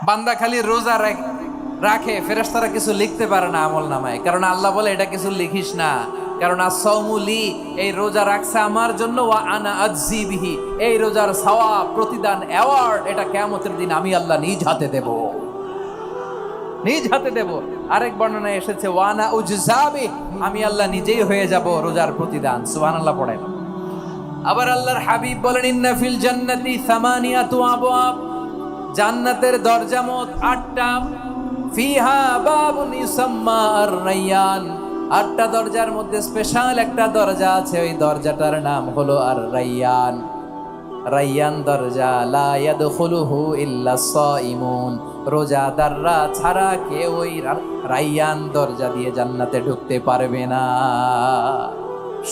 বান্দা খালি রোজা রাখে, ফেরেশতারা কিছু লিখতে পারে না আমল নামায়, কারণ আল্লাহ বলে এটা কিছু লিখিস না, কারণ আসসাউমুলি, এই রোজা রাখছে আমার জন্য, ওয়া আনা আজজি বিহি, এই রোজার সওয়াব, প্রতিদান, অ্যাওয়ার্ড এটা কিয়ামতের দিন আমি আল্লাহ নিজ হাতে দেব, নিজ হাতে দেব। আরেক বর্ণনায় এসেছে ওয়ানা উজজাবি, আমি আল্লাহ নিজেই হয়ে যাব রোজার প্রতিদান। সুবহানাল্লাহ পড়েন। আবার আল্লাহর হাবিব বলেন ইন্না ফিল জান্নাতি সামানিয়াতু আবওয়াব, জান্নাতের দরজা মোট 8টা, ফিহা বাবুন ইউসাম্মা আর-রায়্যান, 8টা দরজার মধ্যে স্পেশাল একটা দরজা আছে, ওই দরজাটার নাম হলো আর-রায়্যান। রায়্যান দরজা, লা ইয়াদখুলুহু ইল্লা সাইমুন, রোজাদাররা ছাড়া কেউ ওই রায়্যান দরজা দিয়ে জান্নাতে ঢুকতে পারবে না।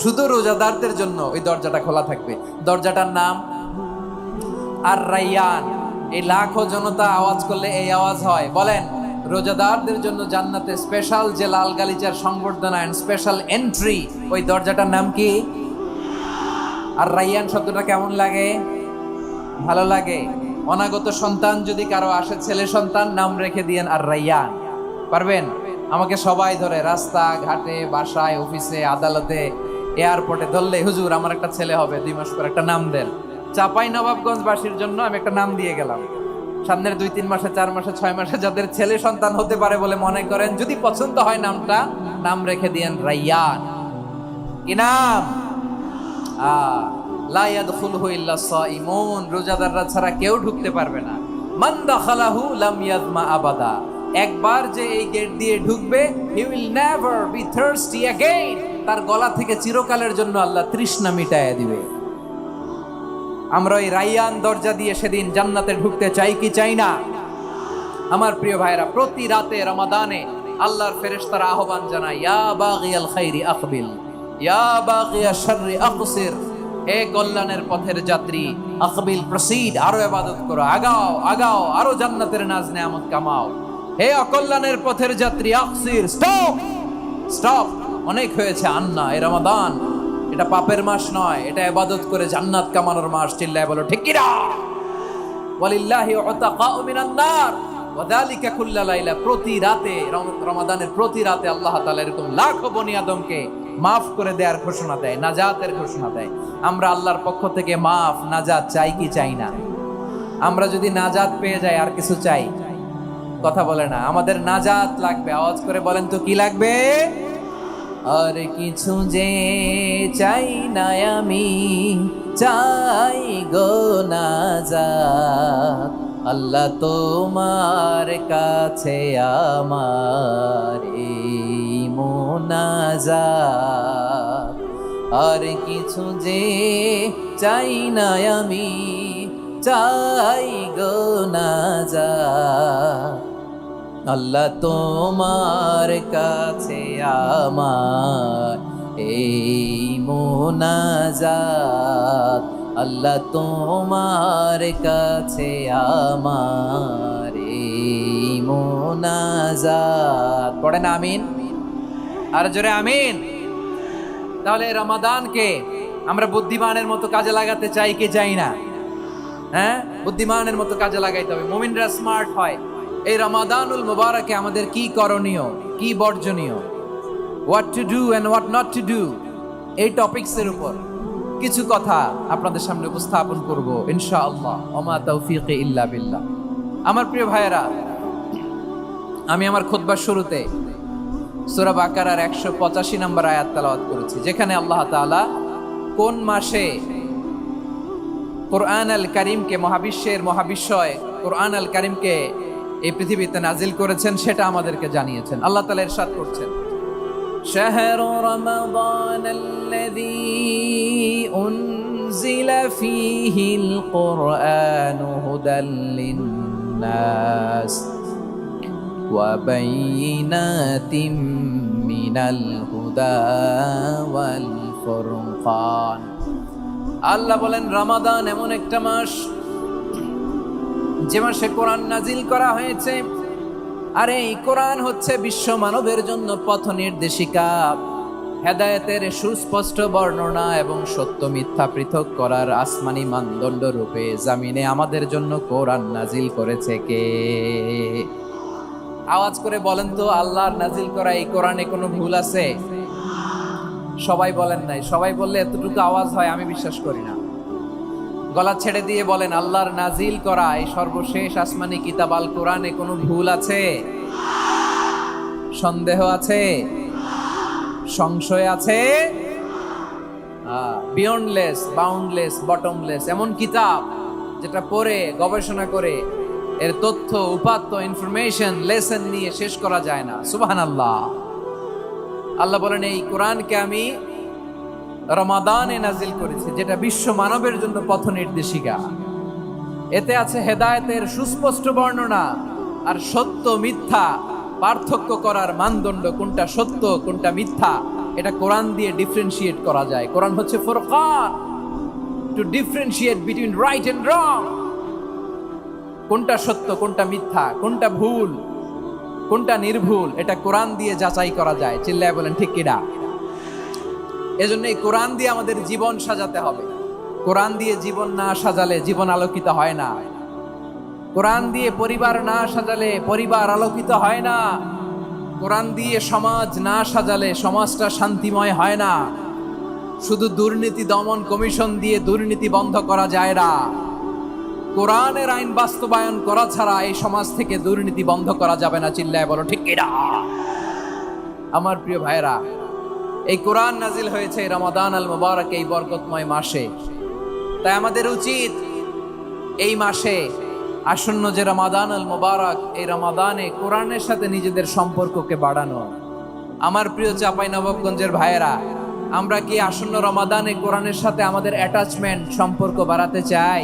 শুধু রোজাদারদের জন্য ওই দরজাটা খোলা থাকবে। দরজাটার নাম আর-রায়্যান। এই লাখো জনতা আওয়াজ করলে এই আওয়াজ হয়, বলেন রোজাদারদের জন্য জান্নাতে স্পেশাল যে লাল গালিচার সংবর্ধনা এন্ড স্পেশাল এন্ট্রি, ওই দরজাটার নাম কি? আর-রায়্যান শব্দটা কেমন লাগে? ভালো লাগে। অনাগত সন্তান যদি কারো আসে, ছেলে সন্তান, নাম রেখে দিয়েন আর-রায়্যান। পারবেন? আমাকে সবাই ধরে রাস্তা ঘাটে, বাসায়, অফিসে, আদালতে, এয়ারপোর্টে ধরলে, হুজুর আমার একটা ছেলে হবে 2 মাস পর, একটা নাম দেন। চাঁপাইনবাবগঞ্জবাসীর জন্য আমি একটা নাম দিয়ে গেলাম। সামনের 2-3 মাসে, 4 মাসে, 6 মাসে যাদের ছেলে সন্তান হতে পারে বলে মনে করেন, যদি পছন্দ হয় নামটা, নাম রেখে দিয়েন রায়্যান। কি নাম? লা ইয়াদখুলুহু ইল্লা সাইমুন, রোজাদাররা ছাড়া কেউ ঢুকতে পারবে না। মান দাখালাহু লাম ইয়াযমা আবাদা, একবার যে এই গেট দিয়ে ঢুকবে, he will never be thirsty again, তার গলা থেকে চিরকালের জন্য আল্লাহ তৃষ্ণা মিটায়া দিবে। আমরা ওই রায়্যান দরজা দিয়ে সেদিন জান্নাতে ঢুকতে চাই কি চাই না? আমার প্রিয় ভাইরা, প্রতি রাতে রমাদানে আল্লাহর ফেরেশতারা আহ্বান জানায়, ইয়া বাগিয়াল খাইরি আকবিল, ইয়া বাগিয়াশ শাররি আকসির, হে কল্যাণের পথের যাত্রী, আকবিল প্রসিড, আরো ইবাদত করো, আগাও আগাও, আরো জান্নাতের নাজ নেয়ামত কামাও। হে অকল্যাণের পথের যাত্রী, আকসির, স্টপ স্টপ, অনেক হয়েছে, আন্না, এই রমাদান এটা পাপের মাস নয়, এটা ইবাদত করে জান্নাত কামানোর মাস। চিল্লায় বলো ঠিক কি না? ওয়ালিল্লাহি উতাকাউ মিনান নার ওয়া যালিকা কুল্লা লাইলা, প্রতি রাতে, রমাদানের প্রতি রাতে আল্লাহ তাআলা এরকম লাখো বনি আদমকে মাফ করে দেওয়ার ঘোষণা দেয়, নাজাতের ঘোষণা দেয়। আমরা আল্লাহর পক্ষ থেকে মাফ, নাজাত চাই কি চাই না? আমরা যদি নাজাত পেয়ে যাই আর কিছু চাই? কথা বলে না। আমাদের নাজাত লাগবে, আওয়াজ করে বলেন তো কি লাগবে? আর কিছু যে চাই না আমি, চাই গো নাজাত, আল্লাহ তোমার কাছে আমার এই মোনাজাত। আর কিছু যে চাই না আমি, চাই গো নাজাত, আল্লাহ তোমার কাছে আমার এই মোনাজাত, আল্লাহ তোমার কাছে আমার এই মোনাজাত। পড়েন আমিন, আর জোরে আমিন। তাহলে রমাদানকে আমরা বুদ্ধিমানের মতো কাজে লাগাতে চাই কি চাই না? হ্যাঁ, বুদ্ধিমানের মতো কাজে লাগাইতে হবে, মুমিনরা স্মার্ট হয়। এই রমাদানুল মুবারকে আমাদের কি করণীয়, কি বর্জনীয়, what to do and what not to do, এই টপিকসের উপর কিছু কথা আপনাদের সামনে উপস্থাপন করব ইনশাআল্লাহ। ওমা তাওফীকি ইল্লা বিল্লাহ। আমার প্রিয় ভাইয়েরা, আমি আমার খুতবার শুরুতে সূরা বাকারার 185 নম্বর আয়াত তেলাওয়াত করেছি, যেখানে আল্লাহ তাআলা কোন মাসে কোরআন আল কারীমকে, মহাবিশ্বের মহাবিশ্বয় কোরআন আল কারীমকে এই পৃথিবীতে নাজিল করেছেন সেটা আমাদেরকে জানিয়েছেন। আল্লাহ তাআলা ইরশাদ করছেন, শাহরু রমাদানাল্লাযী উনজিলা ফীহিল কুরআনু হুদাল লিন্নাস ওয়া বাইয়িনাতিম মিনাল হুদা ওয়াল ফুরকান। আল্লাহ বলেন রমাদান এমন একটা মাস যে মাসে কোরআন নাজিল করা হয়েছে, আর এই কোরআন হচ্ছে বিশ্ব মানবের জন্য পথ নির্দেশিকা। হেদায়েতের সুস্পষ্ট বর্ণনা এবং সত্য মিথ্যা পৃথক করার আসমানি মানদণ্ড রূপে জামিনে আমাদের জন্য কোরআন নাজিল করেছে কে? আওয়াজ করে বলেন তো, আল্লাহর নাজিল করা এই কোরআনে কোনো ভুল আছে? সবাই বলেন নাই। সবাই বললে এতটুকু আওয়াজ হয় আমি বিশ্বাস করি না। গলা ছেড়ে দিয়ে বলেন, আল্লাহর নাজিল করা এই সর্বশেষ আসমানি কিতাব আল কোরআনে কোনো ভুল আছে? সন্দেহ আছে? সংশয় আছে? বিয়ন্ডলেস, বাউন্ডলেস, বটমলেস এমন কিতাব যেটা পড়ে গবেষণা করে এর তথ্য, উপাত্ত, ইনফরমেশন, লেসন নিয়ে শেষ করা যায় না। সুবহানাল্লাহ। আল্লাহ বলেন, এই কোরআনকে আমি রমাদানে নাজিল করেছি, যেটা বিশ্ব মানবের জন্য পথ নির্দেশিকা। এতে আছে হেদায়েতের সুস্পষ্ট বর্ণনা আর সত্য মিথ্যা পার্থক্য করার মানদণ্ড, কোনটা সত্য কোনটা মিথ্যা এটা কোরআন দিয়ে ডিফারেন্সিয়েট করা যায়। কোরআন হচ্ছে ফুরকান, to differentiate between right and wrong. কোনটা সত্য কোনটা মিথ্যা, কোনটা ভুল কোনটা নির্ভুল, এটা কোরআন দিয়ে যাচাই করা যায়। চিল্লায় বলেন ঠিক কিনা? এজন্য এই কোরআন দিয়ে আমাদের জীবন সাজাতে হবে। কোরআন দিয়ে জীবন না সাজালে জীবন আলোকিত হয় না। কোরআন দিয়ে পরিবার না সাজালে পরিবার আলোকিত হয় না। কোরআন দিয়ে সমাজ না সাজালে সমাজটা শান্তিময় হয় না। শুধু দুর্নীতি দমন কমিশন দিয়ে দুর্নীতি বন্ধ করা যায় না। কোরআনের আইন বাস্তবায়ন করা ছাড়া এই সমাজ থেকে দুর্নীতি বন্ধ করা যাবে না। চিল্লায় বলো ঠিক কিনা? আমার প্রিয় ভাইরা, এই কোরআন নাজিল হয়েছে রমাদান আল মুবারক, এই বরকতময় মাসে। তাই আমাদের উচিত এই মাসে আসন্ন যে রমাদান আল মুবারক, এই রমাদানে কোরআনের সাথে নিজেদের সম্পর্ককে বাড়ানো। আমার প্রিয় চাঁপাইনবাবগঞ্জের ভাইয়েরা, আমরা কি আসন্ন রমাদানে কোরআনের সাথে আমাদের অ্যাটাচমেন্ট, সম্পর্ক বাড়াতে চাই?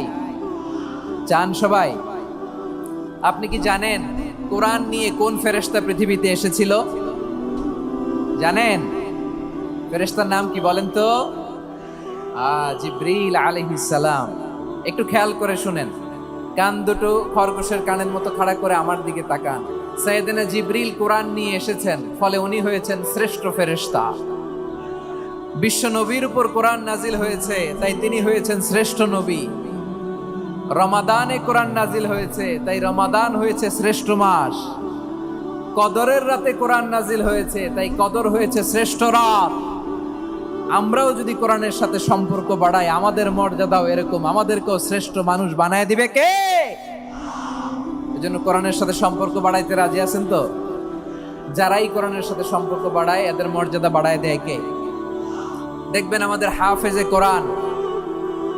চান সবাই? আপনি কি জানেন কোরআন নিয়ে কোন ফেরেশতা পৃথিবীতে এসেছিল? জানেন ফেরেশতার নাম কি বলেন তো? জিবরিল আলাইহিস সালাম। একটু খেয়াল করে শুনেন, কান দুটো খরগোশের কানের মতো খাড়া করে আমার দিকে তাকান। সাইয়েদনা জিবরিল কোরআন নিয়ে এসেছেন, ফলে উনি হয়েছেন শ্রেষ্ঠ ফেরেশতা। বিশ্ব নবীর উপর কোরআন নাজিল হয়েছে, তাই তিনি হয়েছেন শ্রেষ্ঠ নবী। রমাদানে কোরআন নাজিল হয়েছে, তাই রমাদান হয়েছে শ্রেষ্ঠ মাস। কদরের রাতে কোরআন নাজিল হয়েছে, তাই কদর হয়েছে শ্রেষ্ঠ রাত। আমরাও যদি কোরআনের সাথে সম্পর্ক বাড়াই, আমাদের মর্যাদাও এরকম, আমাদেরকেও শ্রেষ্ঠ মানুষ বানায় দিবে কে? এজন্য কোরআনের সাথে সম্পর্ক বাড়াইতে রাজি আছেন তো? যারাই কোরআনের সাথে সম্পর্ক বাড়ায় এদের মর্যাদা বাড়ায় দেয় কে? দেখবেন আমাদের হাফেজে কোরআন,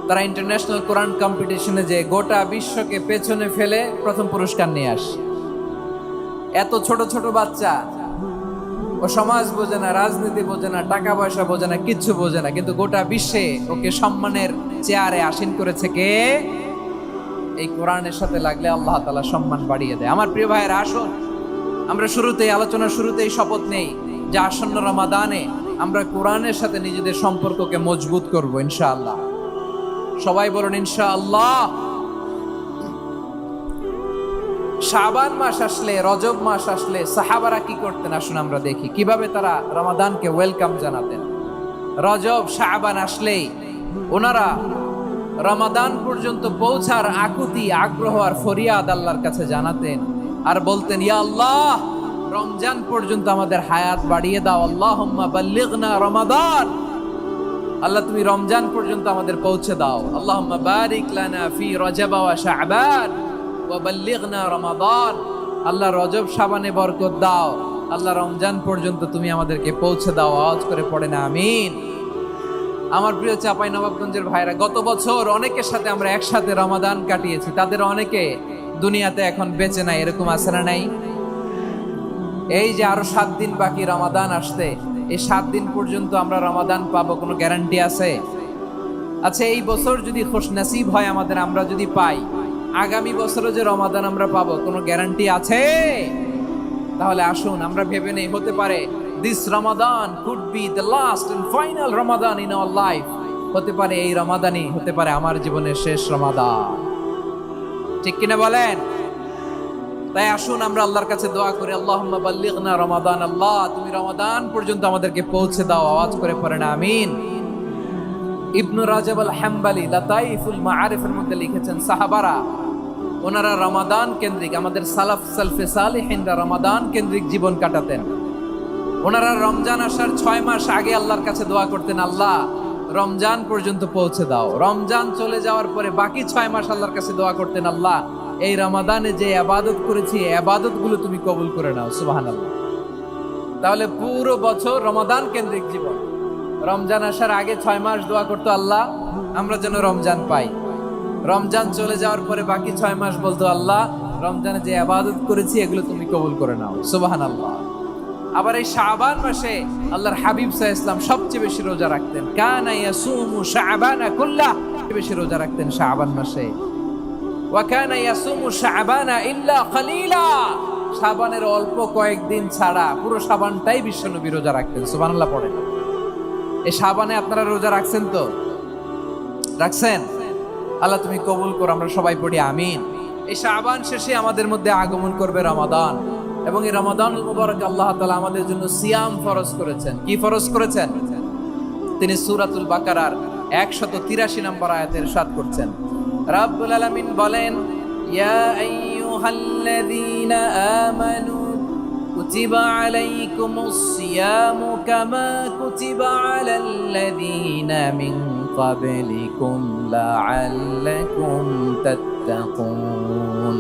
তারা ইন্টারন্যাশনাল কোরআন কম্পিটিশনে যে গোটা বিশ্বকে পেছনে ফেলে প্রথম পুরস্কার নিয়ে আসে। এত ছোট ছোট বাচ্চা, ও সমাজ বোঝে না, রাজনীতি বোঝে না, টাকা পয়সা বোঝে না, কিচ্ছু বোঝে না, কিন্তু গোটা বিশ্বে ওকে সম্মানের চেয়ারে আসীন করেছে কে? এই কোরআনের সাথে লাগলে আল্লাহ তাআলা সম্মান বাড়িয়ে দেয়। আমার প্রিয় ভাইয়েরা, আসুন আমরা শুরুতেই, আলোচনার শুরুতেই শপথ নেই যে আসন্ন রমাদানে আমরা কোরআনের সাথে নিজেদের সম্পর্ককে মজবুত করব ইনশাআল্লাহ। সবাই বলুন ইনশাআল্লাহ। শাবান মাস আসলে, রজব মাস আসলে সাহাবারা কি করতেন? আসুন আমরা দেখি কিভাবে তারা রমাদানকে ওয়েলকাম জানাতেন। রজব শাবান আসলেই ওনারা রমাদান পর্যন্ত পৌঁছার আকুতি, আগ্রহ আর ফরিয়াদ আল্লাহর কাছে জানাতেন আর বলতেন, ইয়া আল্লাহ, রমজান পর্যন্ত আমাদের হায়াত বাড়িয়ে দাও। আল্লাহুম্মা বাল্লিগনা রমাদান। আল্লাহ তুমি রমজান পর্যন্ত আমাদের পৌঁছে দাও। আল্লাহুম্মা বারিক লানা ফি রজব ওয়া শাবান ওয়া বাল্লিগনা রমাদান। আল্লাহ রজব শাবানে বরকত দাও, আল্লাহ রমজান পর্যন্ত তুমি আমাদেরকে পৌঁছে দাও। আওয়াজ করে পড়েন আমিন। আমার প্রিয় চাঁপাইনবাবগঞ্জের ভাইরা, গত বছর অনেকের সাথে আমরা একসাথে রমাদান কাটিয়েছি, তাদের অনেকে দুনিয়াতে এখন বেঁচে নাই, এরকম আছে না নাই? এই যে আরো 7 দিন বাকি রমাদান আসতে, এই 7 দিন পর্যন্ত আমরা রমাদান পাবো, কোনো গ্যারান্টি আছে? আচ্ছা, এই বছর যদি খুশনসিব হয় আমাদের, আমরা যদি পাই, আগামী বছরও যে রমাদান আমরা পাবো, কোনো গ্যারান্টি আছে? তাহলে আসুন আমরা ভেবে নেই, হতে পারে this Ramadan could be the last and final Ramadan in our life. হতে পারে এই রমাদানই হতে পারে আমার জীবনের শেষ রমাদান। ঠিক কিনা বলেন? তাই আসুন আমরা আল্লাহর কাছে দোয়া করি, আল্লাহুম্মা বাল্লিগনা রমাদান, আল্লাহ তুমি রমাদান পর্যন্ত আমাদেরকে পৌঁছে দাও। আওয়াজ করে পড়েন আমিন। ইবনু রাজাব আল হাম্বালি লাতাইফুল মাআরিফের মধ্যে লিখেছেন, সাহাবারা ওনারা রমাদান কেন্দ্রিক, আমাদের সালাফ সালফে সালিহিনরা রমাদান কেন্দ্রিক জীবন কাটাতেন। ওনারা রমজান আসার 6 মাস আগে আল্লাহর কাছে দোয়া করতেন, আল্লাহ রমজান পর্যন্ত পৌঁছে দাও। রমজান চলে যাওয়ার পরে বাকি 6 মাস আল্লাহর কাছে দোয়া করতেন, আল্লাহ এই রমাদানে যে ইবাদত করেছি ইবাদত গুলো তুমি কবুল করে নাও। সুবহানাল্লাহ। তাহলে পুরো বছর রমাদান কেন্দ্রিক জীবন। রমজান আসার আগে 6 মাস দোয়া করতো, আল্লাহ আমরা যেন রমজান পাই। রমজান চলে যাওয়ার পরে বাকি 6 মাস বলতো, আল্লাহ রমজানে যে ইবাদত করেছি এগুলো তুমি কবুল করে নাও। সুবহানাল্লাহ। আবার এই শাবান মাসে আল্লাহর হাবিব সাল্লাল্লাহু আলাইহি ওয়াসাল্লাম সবচেয়ে বেশি রোজা রাখতেন। কানা ইয়াসুমু শাবানা কুল্লাহ, বেশি রোজা রাখতেন শাবান মাসে। ওয়া কানা ইয়াসুমু শাবানা ইল্লা কলিলা, শাবানের অল্প কয়েকদিন ছাড়া পুরো শাবানটাই বিশ্বনবী রোজা রাখতেন। সুবহানাল্লাহ পড়েন। এই শাবানে আপনারা রোজা রাখছেন তো? রাখছেন? আল্লাহ তুমি কবুল করো, আমরা সবাই পড়ি আমিন। এই শাবান শেষে আমাদের মধ্যে আগমন করবে রমাদান, এবং এই রমাদানুল মুবারক আল্লাহ তাআলা আমাদের জন্য সিয়াম ফরজ করেছেন। কি ফরজ করেছেন? তিনি সূরাতুল বাকারার 183 নম্বর আয়াতে ইরশাদ করছেন, রাব্বুল আলামিন বলেন, ইয়া আইয়ুহাল্লাযীনা আমানু কুতিবা আলাইকুমুস সিয়ামু কামা কুতিবা আলাল্লাযীনা মিন ক্বাবলিকুম লাআল্লাকুম তাত্তাকুন।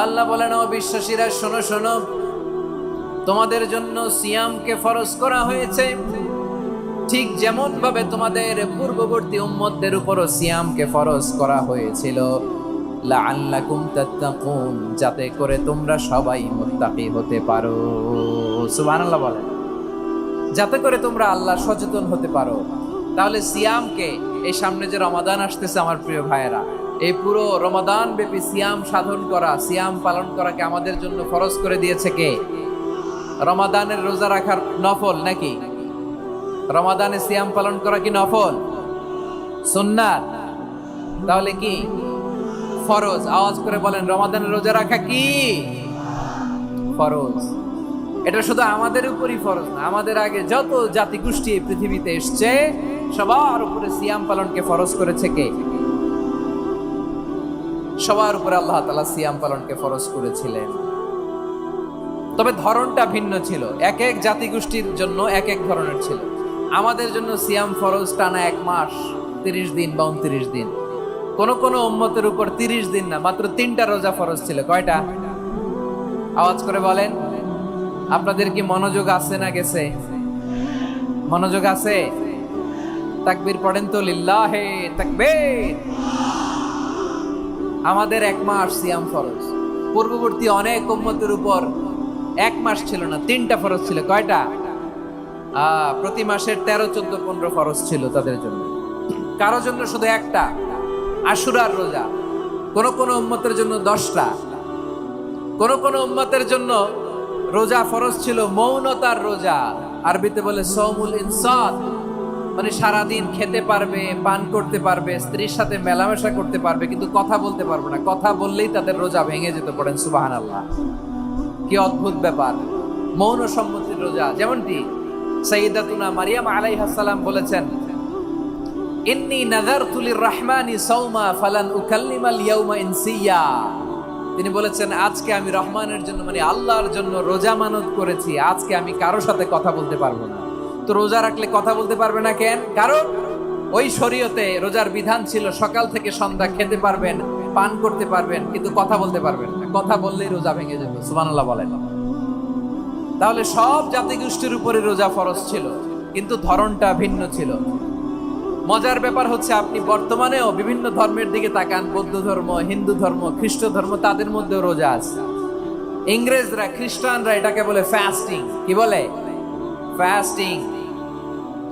আল্লাহ বলেন, ও বিশ্বাসীরা শোনো শোনো, তোমাদের জন্য সিয়ামকে ফরজ করা হয়েছে ঠিক যেমন ভাবে তোমাদের পূর্ববর্তী উম্মতদের উপরও সিয়ামকে ফরজ করা হয়েছিল, লাআল্লাকুম তাত্তাকুন, যাতে করে তোমরা সবাই মুত্তাকি হতে পারো। সুবহানাল্লাহ বলেন, যাতে করে তোমরা আল্লাহ সচেতন হতে পারো। তাহলে সিয়ামকে, এই সামনে যে রমাদান আসতেছে আমার প্রিয় ভাইয়েরা, এই পুরো রমাদান ব্যাপী সিয়াম সাধন করা, সিয়াম পালন করাকে আমাদের জন্য ফরজ করে দিয়েছে কে? রমাদানের রোজা রাখার নফল নাকি? রমাদানে সিয়াম পালন করা কি নফল? সুন্নাত? তাহলে কি ফরজ? আওয়াজ করে বলেন, রমাদানের রোজা রাখা কি ফরজ? এটা শুধু আমাদের উপরই ফরজ না, আমাদের আগে যত জাতি গোষ্ঠী এই পৃথিবীতে এসছে সবার উপরে সিয়াম পালনকে ফরজ করেছে কে? সবার উপরে আল্লাহ তাআলা সিয়াম পালনকে ফরজ করেছিলেন। তবে ধরনটা ভিন্ন ছিল, এক এক জাতি গোষ্ঠীর জন্য এক এক ধরনের ছিল। আমাদের জন্য সিয়াম ফরজ টানা 1 মাস 30 দিন বা 29 দিন। কোন কোন উম্মতের উপর 30 দিন না, মাত্র 3টা রোজা ফরজ ছিল। কয়টা? আওয়াজ করে বলেন। আপনাদের কি মনোযোগ আছে না গেছে? মনোযোগ আছে? তাকবীর পড়েন তো, লিল্লাহে তাকবীর। আমাদের 1 মাস সিয়াম ফরজ। পূর্ববর্তী অনেক উম্মতের উপর 1 মাস ছিল না, 3টা ফরজ ছিল। কয়টা? প্রতি মাসের 13, 14, 15 ফরজ ছিল তাদের জন্য। কারো জন্য শুধু একটা, আশুরার রোজা। কোন কোন উম্মতের জন্য 10টা। কোন কোন উম্মতের জন্য রোজা ফরজ ছিল মৌনতার রোজা, আরবিতে বলে সওমুল ইনসাত, মানে সারাদিন খেতে পারবে, পান করতে পারবে, স্ত্রীর সাথে মেলামেশা করতে পারবে, কিন্তু কথা বলতে পারবে না। কথা বললেই তাদের রোজা ভেঙে যেত। পড়েন সুবহানাল্লাহ। কি অদ্ভুত ব্যাপার! মৌন সম্মতির রোজা। যেমনটি সাইয়্যিদাতুনা মারিয়াম আলাইহাস সালাম বলেছেন, ইন্নী নাযারতু লির-রাহমানি সাওমা ফালান উকাল্লিমাল ইয়াওমা ইনসিয়া। তিনি বলেছেন, আজকে আমি রহমানের জন্য, মানে আল্লাহর জন্য রোজা মানত করেছি, আজকে আমি কারোর সাথে কথা বলতে পারবো না। তো রোজা রাখলে কথা বলতে পারবে না কেন? কারণ ওই শরীয়তে রোজার বিধান ছিল সকাল থেকে সন্ধ্যা খেতে পারবেন, পান করতে পারবেন, কিন্তু কথা বলতে পারবেন না। কথা বললেই রোজা ভেঙে যেত। সুবহানাল্লাহ বলেন। তাহলে সব জাতিগোষ্ঠীর উপরে রোজা ফরজ ছিল, কিন্তু ধরনটা ভিন্ন ছিল। মজার ব্যাপার হচ্ছে, আপনি বর্তমানেও বিভিন্ন ধর্মের দিকে তাকান, বৌদ্ধ ধর্ম, হিন্দু ধর্ম, খ্রিস্ট ধর্ম, তাদের মধ্যেও রোজা আছে। ইংরেজরা, খ্রিস্টানরা এটাকে বলে ফাস্টিং। কি বলে? ফাস্টিং।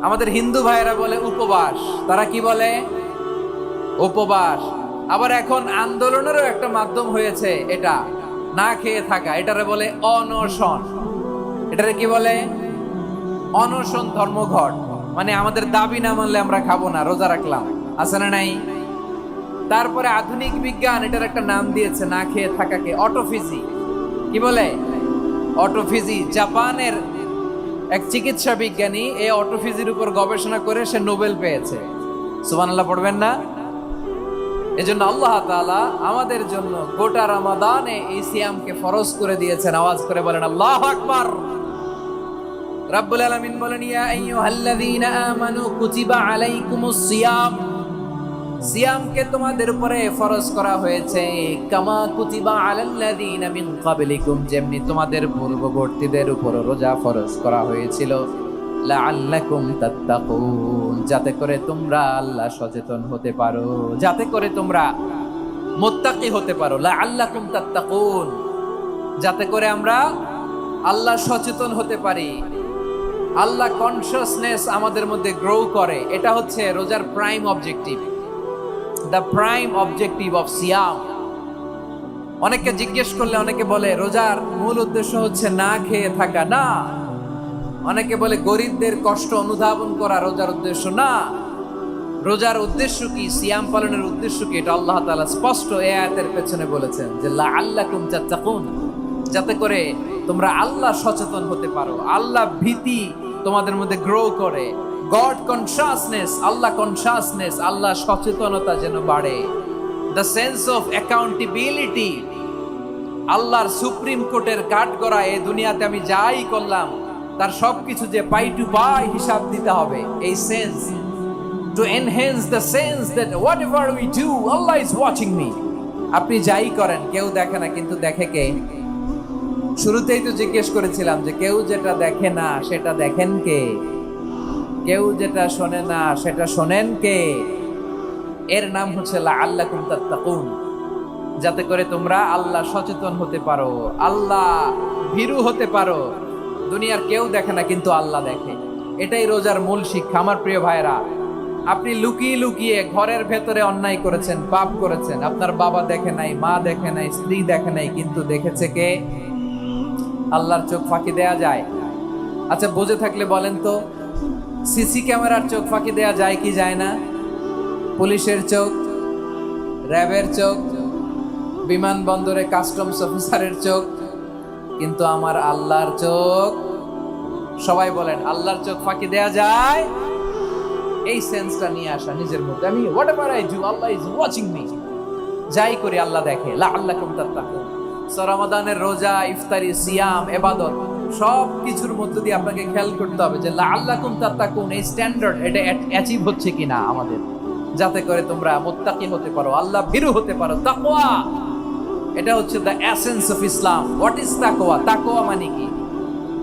আমাদের হিন্দু ভাইয়েরা বলে উপবাস। তারা কি বলে? উপবাস। আবার এখন আন্দোলনেরও একটা মাধ্যম হয়েছে এটা, না খেয়ে থাকা। এটারে বলে অনশন। এটারে কি বলে? অনশন ধর্মঘট। মানে আমাদের দাবি না মানলে আমরা খাবো না, রোজা রাখলাম। আছে না নাই? তারপরে আধুনিক বিজ্ঞান এটার একটা নাম দিয়েছে না খেয়ে থাকাকে, অটোফিজি। কি বলে? অটোফিজি। জাপানের এক চিকিৎসা বিজ্ঞানী এই অটোফিজির উপর গবেষণা করে সে নোবেল পেয়েছে। সুবহানাল্লাহ পড়বেন না? এজন্য আল্লাহ তাআলা আমাদের জন্য গোটা রমাদানে এই সিয়ামকে ফরজ করে দিয়েছেন। আওয়াজ করে বলেন আল্লাহু আকবার। রাব্বুল আলামিন বলেন, ইয়া আইয়ুহাল্লাযীনা আমানু কুতিবা আলাইকুমুস সিয়াম, সিয়ামকে তোমাদের উপরে ফরজ করা হয়েছে কামা কুতিবা আলাল্লাযীনা মিন ক্বাবলিকুম, যেমনি তোমাদের পূর্ববর্তীদের উপর রোজা ফরজ করা হয়েছিল, লাআল্লাকুম তাত্তাকুন, যাতে করে তোমরা আল্লাহ সচেতন হতে পারো, যাতে করে তোমরা মুত্তাকি হতে পারো। লাআল্লাকুম তাত্তাকুন, যাতে করে আমরা আল্লাহ সচেতন হতে পারি, আল্লাহ কনসিয়াসনেস আমাদের মধ্যে গ্রো করে। এটা হচ্ছে রোজার prime objective, the prime objective of সিয়াম। অনেকে জিজ্ঞেস করলে অনেকে বলে রোজার মূল উদ্দেশ্য হচ্ছে না খেয়ে থাকা। না। অনেকে বলে গরিবদের কষ্ট অনুধাবন করা রোজার উদ্দেশ্য। না। রোজার উদ্দেশ্য কি, সিয়াম পালনের উদ্দেশ্য কি, এটা আল্লাহ তাআলা স্পষ্ট এই আয়াতের পেছনে বলেছেন যে লাআল্লাকুম তাত্তাকুন, যাতে করে তোমরা আল্লাহ সচেতন হতে পারো, আল্লাহ ভীতি তোমাদের মধ্যে গ্রো করে, গড কনসিয়াসনেস, আল্লাহ কনসিয়াসনেস, আল্লাহ সচেতনতা যেন বাড়ে, দ্য সেন্স অফ অ্যাকাউন্টেবিলিটি, আল্লাহর সুপ্রিম কোর্টের কাঠগড়া এই দুনিয়াতে আমি যাই করলাম তার সবকিছু যে পাই টু পাই হিসাব দিতে হবে, এই sense, to enhance the sense that what ever we do Allah is watching me. আপনি যাই করেন কেউ দেখে না, কিন্তু দেখে কে? শুরুতেই তো জিজ্ঞেস করেছিলাম যে কেউ যেটা দেখে না সেটা দেখেন কে? কেউ যেটা শোনে না সেটা শোনেন কে? এর নাম হচ্ছে লাআল্লাকুম তাত্তাকুন, যাতে করে তোমরা আল্লাহ সচেতন হতে পারো, আল্লাহ ভীরু হতে পারো। দুনিয়ার কেউ দেখে না, কিন্তু আল্লাহ দেখে। এটাই রোজার মূল শিক্ষা। আমার প্রিয় ভাইরা, আপনি লুকিয়ে লুকিয়ে ঘরের ভেতরে অন্যায় করেছেন, পাপ করেছেন, আপনার বাবা দেখে নাই, মা দেখে নাই, স্ত্রী দেখে নাই, কিন্তু দেখেছে কে? আল্লাহর চোখ ফাঁকি দেয়া যায়? আচ্ছা বুঝে থাকলে বলেন তো, সিসি ক্যামেরার চোখ ফাঁকি দেয়া যায় কি যায় না? পুলিশের চোখ, র্যাবের চোখ, বিমানবন্দরে কাস্টমস অফিসারের চোখ, কিন্তু আমার আল্লাহর চোখ? সবাই বলেন আল্লাহর চোখ ফাঁকি দেয়া যায়? এই সেন্সটা নিয়ে আসা নিজের মধ্যে, আমি what ever I do Allah is watching me, যাই করি আল্লাহ দেখে। লাআল্লাকুম তাত্তাকুন। রমাদানের রোজা, ইফতারি, সিয়াম, ইবাদত সব কিছুর মধ্য দিয়ে আপনাকে খেয়াল করতে হবে যে লাআল্লাকুম তাত্তাকুন এই স্ট্যান্ডার্ড এটা অ্যাচিভ হচ্ছে কিনা আমাদের, যাতে করে তোমরা মুত্তাকি হতে পারো, আল্লাহ ভীরু হতে পারো। তাকওয়া, এটা হচ্ছে the essence of Islam. What is তাকওয়া? তাকওয়া মানে কি?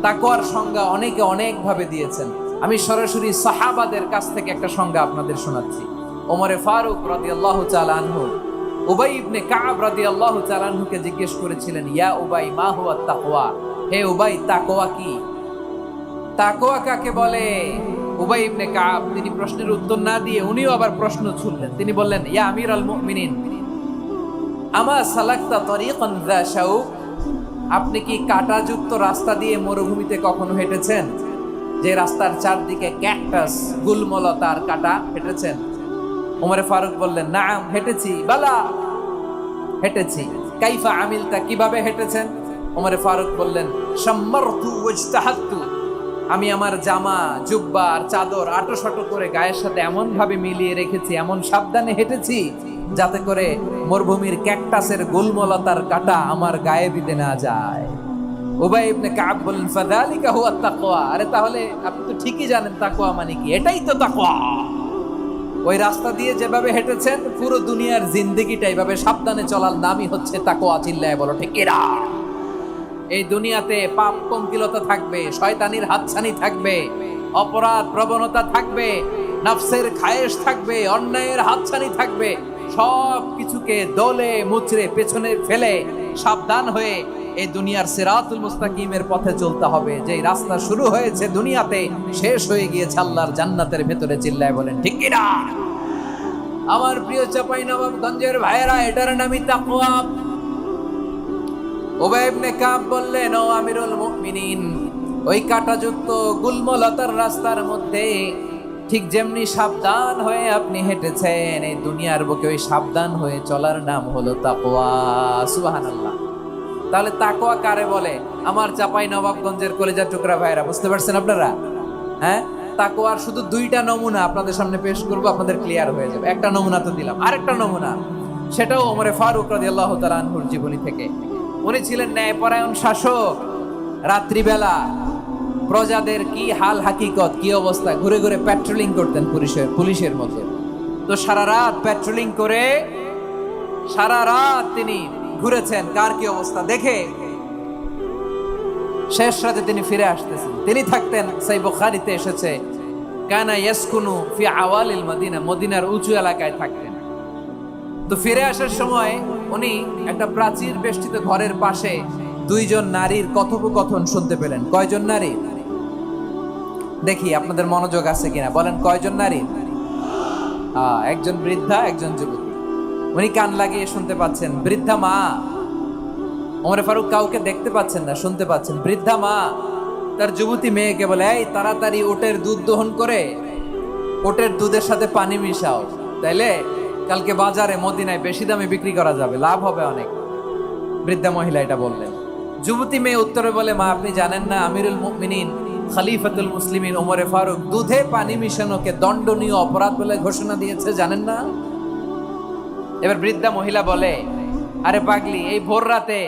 তাকওয়ার সংজ্ঞা অনেকে অনেক ভাবে দিয়েছেন। আমি সরাসরি সাহাবাদের কাছ থেকে একটা সংজ্ঞা আপনাদের শোনাচ্ছি। ওমরে ফারুক রাদিয়াল্লাহু তাআলা আনহু উবাই ইবনে কাব রাদিয়াল্লাহু তাআলা আনহুকে জিজ্ঞেস করেছিলেন, ইয়া উবাই মা হুয়া তাকওয়া, হে উবাই তাকওয়া কি? তাকওয়া কাকে বলে? উবাই ইবনে কাব তিনি প্রশ্নের উত্তর না দিয়ে উনিও আবার প্রশ্ন ছুড়লেন। তিনি বললেন, ইয়া আমিরাল মুমিনিন আমা সালাকতা তরিকান যা শাউক, আপনি কি কাঁটাযুক্ত রাস্তা দিয়ে মরুভূমিতে কখনো হেঁটেছেন? যে রাস্তার চারদিকে ক্যাকটাস, গুলমলতার কাঁটা, হেঁটেছেন? ওমরে ফারুক বললেন, নাম হেঁটেছি, বালা হেঁটেছি। কাইফা আমিলতা, কিভাবে হেঁটেছেন? ওমরে ফারুক বললেন, শাম্মারতু ওয়াজতাহাতু, আমি আমার জামা, জুব্বা আর চাদর আটোশাটো করে গায়ের সাথে এমন ভাবে মিলিয়ে রেখেছি, এমন সাবধানে হেঁটেছি যাতে করে মরুভূমির ক্যাকটাসের গুলমলতার কাঁটা আমার গায়ে বিঁধে না যায়। উবাই ইবনে কাব বললেন, ফাযালিকা হুয়া তাকওয়া, আরে তাহলে আপনি তো ঠিকই জানেন তাকওয়া মানে কি, এটাই তো তাকওয়া। ওই রাস্তা দিয়ে যেভাবে হেঁটেছেন পুরো দুনিয়ার জিন্দেগিটা এইভাবে সাবধানে চলার নামই হচ্ছে তাকওয়া। চিল্লায় বলো ঠিক এরা। এই দুনিয়াতে পাপ পঙ্কিলতা থাকবে, শয়তানির হাতছানি থাকবে, অপরাধ প্রবণতা থাকবে, নফসের খায়েশ থাকবে, অন্যায়ের হাতছানি থাকবে, সব কিছুকে দলে মুচড়ে পেছনে ফেলে সাবধান হয়ে এই দুনিয়ার সিরাতুল মুস্তাকিমের পথে চলতে হবে। যে রাস্তা শুরু হয়েছে দুনিয়াতে, শেষ হয়ে গিয়েছে আল্লাহর জান্নাতের ভেতরে। চিল্লায় বলেন ঠিক কি না? আমার প্রিয় চাঁপাইনবাবগঞ্জের ভাইয়েরা, এটার নামই তাকওয়া। উবাই ইবনে কাব বললেন, ও আমিরুল মুমিনিন, ওই কাঁটাযুক্ত গুলমলতার রাস্তার মধ্যে ঠিক যেমনি সাবধান হয়ে আপনি হেঁটেছেন এই দুনিয়ার বুকে, ওই সাবধান হয়ে চলার নাম হলো তাকওয়া। সুবহানাল্লাহ। তাহলে তাকওয়া কারে বলে? আমার চাপাই নবাবগঞ্জের কলেজার টুকরা ভাইরা, বুঝতে পারছেন আপনারা? হ্যাঁ, তাকওয়ার শুধু দুইটা নমুনা আপনাদের সামনে পেশ করব, আপনাদের ক্লিয়ার হয়ে যাবে। একটা নমুনা তো দিলাম, আরেকটা নমুনা, সেটাও ওমরে ফারুক রাদিয়াল্লাহু তাআলা আনহুর জীবনী থেকে। উনি ছিলেন ন্যায়পরায়ণ শাসক। রাত্রিবেলা প্রজাদের কি হাল হাকিকত, কি অবস্থা, ঘুরে ঘুরে প্যাট্রোলিং করতেন পুলিশের মতো। তো সারা রাত প্যাট্রোলিং করে সারা রাত তিনি ঘুরেছেন কার কি অবস্থা দেখে। শেষ রাতে তিনি ফিরে আসতেছেন। তিনি থাকতেন, সেই বুখারীতে এসেছে, কানা ইয়াসকুনু ফি আওয়ালিল মদিনা, মদিনার উঁচু এলাকায় থাকতেন। তো ফিরে আসার সময় উনি একটা প্রাচীর বেষ্টিত ঘরের পাশে দুইজন নারীর কথোপকথন শুনতে পেলেন। কয়জন নারী? দেখি আপনাদের মনোযোগ আছে কিনা, বলেন কয়জন নারী? একজন বৃদ্ধা, একজন যুবতী। উনি কান লাগিয়ে শুনতে পাচ্ছেন। বৃদ্ধা মা, ওমরে ফারুক কাউকে দেখতে পাচ্ছেন না, শুনতে পাচ্ছেন। বৃদ্ধা মা তার যুবতী মেয়েকে বলে, এই তাড়াতাড়ি ওটের দুধ দহন করে ওটের দুধের সাথে পানি মিশাও, তাইলে কালকে বাজারে মদিনায় বেশি দামে বিক্রি করা যাবে, লাভ হবে অনেক। বৃদ্ধা মহিলা এটা বললেন। যুবতী মেয়ে উত্তরে বলে, মা আপনি জানেন না আমিরুল মুমিনিন খলিফাতুল মুসলিমিন ওমরে ফারুক দুধে পানি মিশানোকে দণ্ডনীয় অপরাধ বলে ঘোষণা দিয়েছে, জানেন না? এবার বৃদ্ধা মহিলা বলে, আরে পাগলি, এই ভোর রাতে